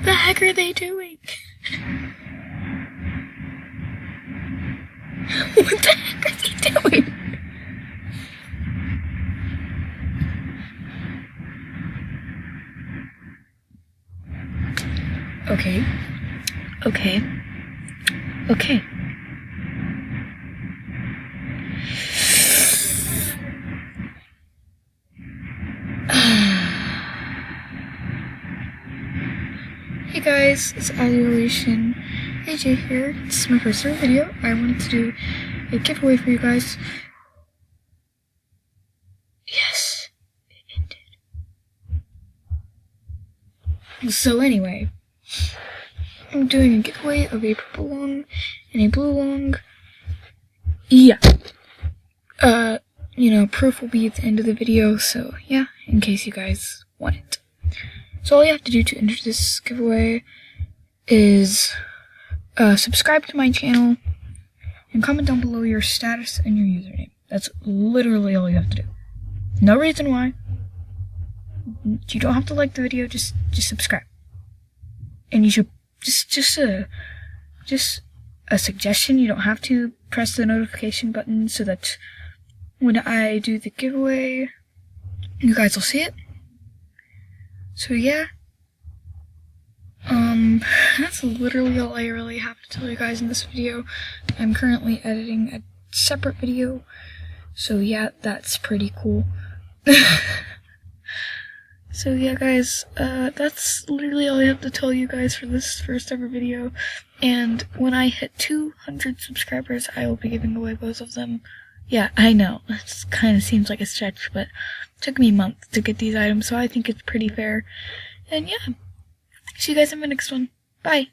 the heck are they doing? What the heck are they doing? Okay. Hey guys, it's Adulation AJ here. This is my first ever video. I wanted to do a giveaway for you guys. Yes, it ended. So anyway, I'm doing a giveaway of a purple long and a blue long. Yeah. Proof will be at the end of the video, so yeah, in case you guys want it. So all you have to do to enter this giveaway is subscribe to my channel and comment down below your status and your username. That's literally all you have to do. No reason why. You don't have to like the video, just subscribe. And you should just a suggestion, you don't have to press the notification button so that when I do the giveaway, you guys will see it. So yeah, that's literally all I really have to tell you guys in this video. I'm currently editing a separate video, so yeah, that's pretty cool. So yeah guys, that's literally all I have to tell you guys for this first ever video, and when I hit 200 subscribers, I will be giving away both of them. Yeah, I know, it kind of seems like a stretch, but it took me a month to get these items, so I think it's pretty fair. And yeah, see you guys in my next one. Bye!